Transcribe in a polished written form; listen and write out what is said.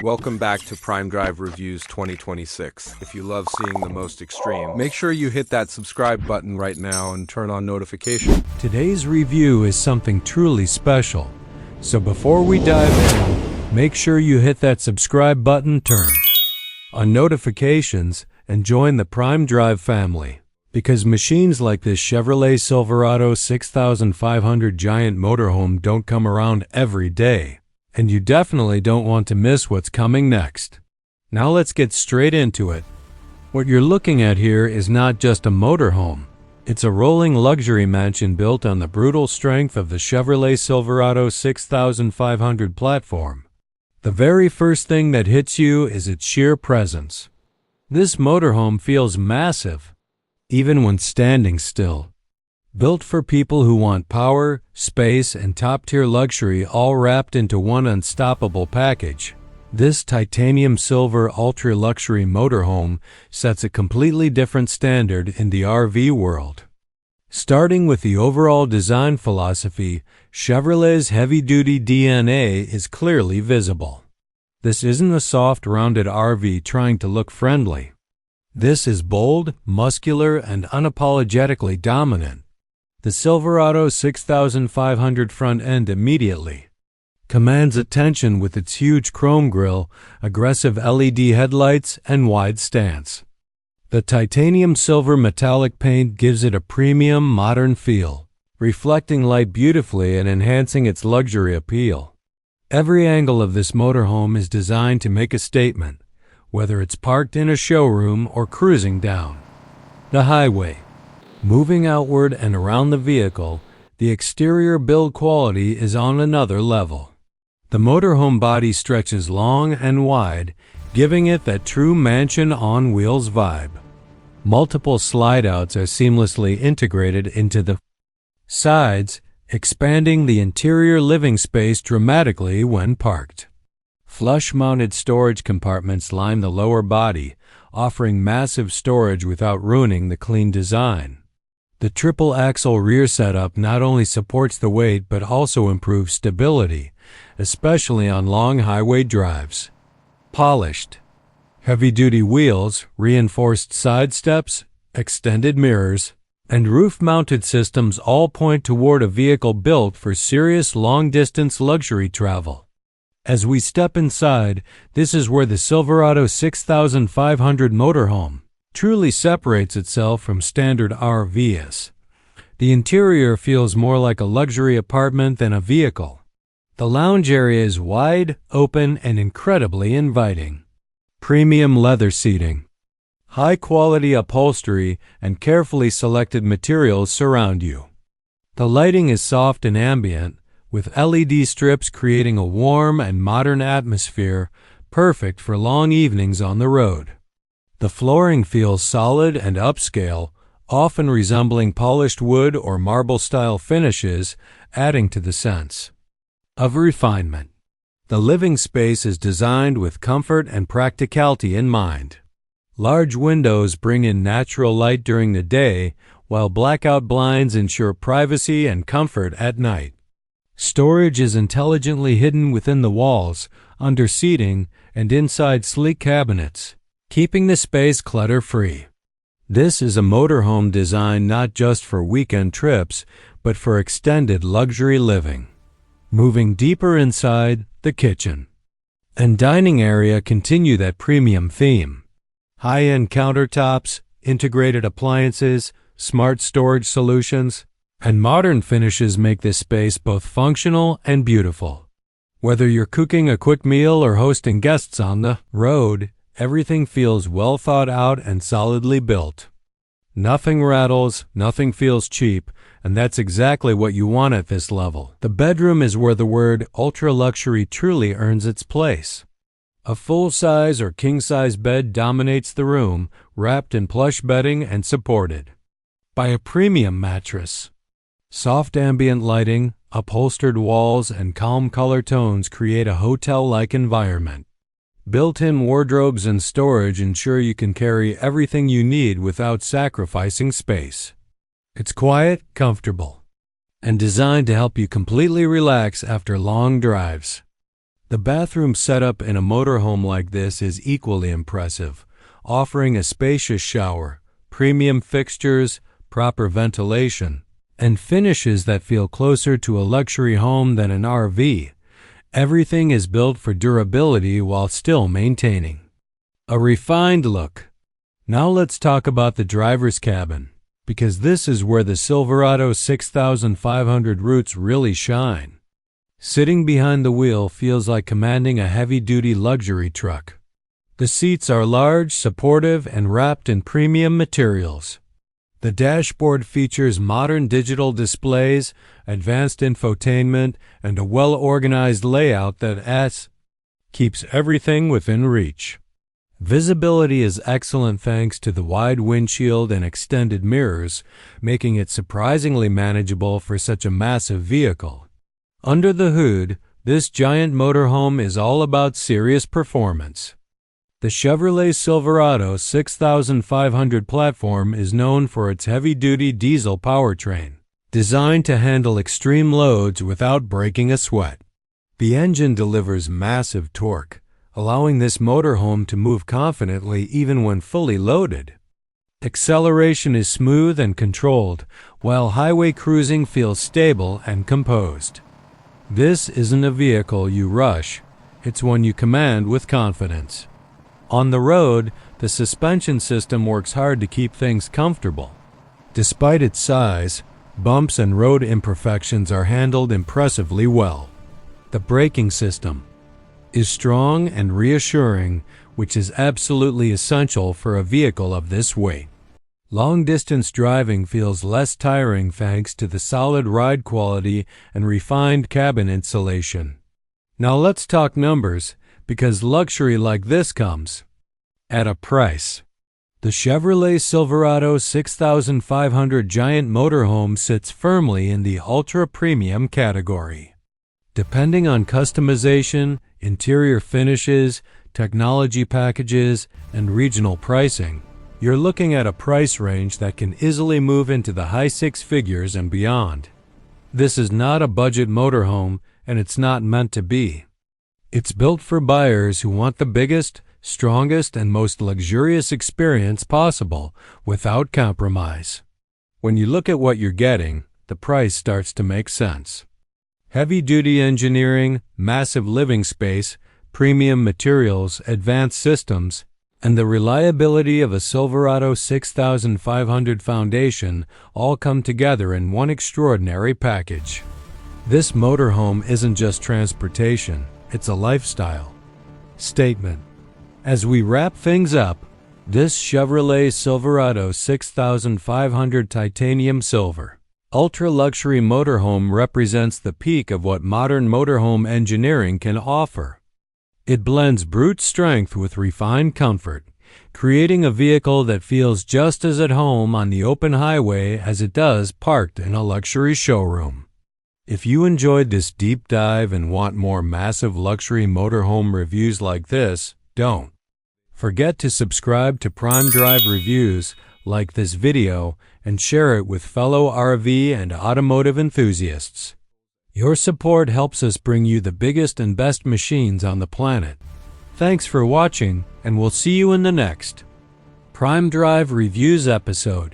Welcome back to PrimeDrive Reviews 2026. If you love seeing the most extreme, make sure you hit that subscribe button right now and turn on notifications. Today's review is something truly special. So before we dive in, make sure you hit that subscribe button, turn on notifications, and join the PrimeDrive family. Because machines like this Chevrolet Silverado 6500 Giant Motorhome don't come around every day. And you definitely don't want to miss what's coming next. Now let's get straight into it. What you're looking at here is not just a motorhome. It's a rolling luxury mansion built on the brutal strength of the Chevrolet Silverado 6500 platform. The very first thing that hits you is its sheer presence. This motorhome feels massive, even when standing still. Built for people who want power, space, and top-tier luxury all wrapped into one unstoppable package, this titanium silver ultra-luxury motorhome sets a completely different standard in the RV world. Starting with the overall design philosophy, Chevrolet's heavy-duty DNA is clearly visible. This isn't a soft, rounded RV trying to look friendly. This is bold, muscular, and unapologetically dominant. The Silverado 6500 front end immediately commands attention with its huge chrome grille, aggressive LED headlights, and wide stance. The titanium silver metallic paint gives it a premium, modern feel, reflecting light beautifully and enhancing its luxury appeal. Every angle of this motorhome is designed to make a statement, whether it's parked in a showroom or cruising down the highway. Moving outward and around the vehicle, the exterior build quality is on another level. The motorhome body stretches long and wide, giving it that true mansion on wheels vibe. Multiple slide-outs are seamlessly integrated into the sides, expanding the interior living space dramatically when parked. Flush-mounted storage compartments line the lower body, offering massive storage without ruining the clean design. The triple-axle rear setup not only supports the weight but also improves stability, especially on long highway drives. Polished, heavy-duty wheels, reinforced side steps, extended mirrors, and roof-mounted systems all point toward a vehicle built for serious long-distance luxury travel. As we step inside, this is where the Silverado 6500 motorhome truly separates itself from standard RVs. The interior feels more like a luxury apartment than a vehicle. The lounge area is wide, open, and incredibly inviting. Premium leather seating, high-quality upholstery, and carefully selected materials surround you. The lighting is soft and ambient, with LED strips creating a warm and modern atmosphere, perfect for long evenings on the road. The flooring feels solid and upscale, often resembling polished wood or marble-style finishes, adding to the sense of refinement. The living space is designed with comfort and practicality in mind. Large windows bring in natural light during the day, while blackout blinds ensure privacy and comfort at night. Storage is intelligently hidden within the walls, under seating, and inside sleek cabinets, keeping the space clutter-free. This is a motorhome designed not just for weekend trips, but for extended luxury living. Moving deeper inside, the kitchen and dining area continue that premium theme. High-end countertops, integrated appliances, smart storage solutions, and modern finishes make this space both functional and beautiful. Whether you're cooking a quick meal or hosting guests on the road, everything feels well thought out and solidly built. Nothing rattles, nothing feels cheap, and that's exactly what you want at this level. The bedroom is where the word ultra-luxury truly earns its place. A full-size or king-size bed dominates the room, wrapped in plush bedding and supported by a premium mattress. Soft ambient lighting, upholstered walls, and calm color tones create a hotel-like environment. Built-in wardrobes and storage ensure you can carry everything you need without sacrificing space. It's quiet, comfortable, and designed to help you completely relax after long drives. The bathroom setup in a motorhome like this is equally impressive, offering a spacious shower, premium fixtures, proper ventilation, and finishes that feel closer to a luxury home than an RV. Everything is built for durability while still maintaining a refined look. Now let's talk about the driver's cabin, because this is where the Silverado 6500 roots really shine. Sitting behind the wheel feels like commanding a heavy-duty luxury truck. The seats are large, supportive, and wrapped in premium materials. The dashboard features modern digital displays, advanced infotainment, and a well-organized layout that keeps everything within reach. Visibility is excellent thanks to the wide windshield and extended mirrors, making it surprisingly manageable for such a massive vehicle. Under the hood, this giant motorhome is all about serious performance. The Chevrolet Silverado 6500 platform is known for its heavy-duty diesel powertrain, designed to handle extreme loads without breaking a sweat. The engine delivers massive torque, allowing this motorhome to move confidently even when fully loaded. Acceleration is smooth and controlled, while highway cruising feels stable and composed. This isn't a vehicle you rush, it's one you command with confidence. On the road, the suspension system works hard to keep things comfortable. Despite its size, bumps and road imperfections are handled impressively well. The braking system is strong and reassuring, which is absolutely essential for a vehicle of this weight. Long-distance driving feels less tiring thanks to the solid ride quality and refined cabin insulation. Now let's talk numbers, because luxury like this comes at a price. The Chevrolet Silverado 6500 Giant Motorhome sits firmly in the ultra-premium category. Depending on customization, interior finishes, technology packages, and regional pricing, you're looking at a price range that can easily move into the high six figures and beyond. This is not a budget motorhome, and it's not meant to be. It's built for buyers who want the biggest, strongest, and most luxurious experience possible without compromise. When you look at what you're getting, the price starts to make sense. Heavy-duty engineering, massive living space, premium materials, advanced systems, and the reliability of a Silverado 6500 foundation all come together in one extraordinary package. This motorhome isn't just transportation, it's a lifestyle statement. As we wrap things up, this Chevrolet Silverado 6500 Titanium Silver ultra-luxury motorhome represents the peak of what modern motorhome engineering can offer. It blends brute strength with refined comfort, creating a vehicle that feels just as at home on the open highway as it does parked in a luxury showroom. If you enjoyed this deep dive and want more massive luxury motorhome reviews like this, don't forget to subscribe to PrimeDrive Reviews, like this video, and share it with fellow RV and automotive enthusiasts. Your support helps us bring you the biggest and best machines on the planet. Thanks for watching, and we'll see you in the next PrimeDrive Reviews episode.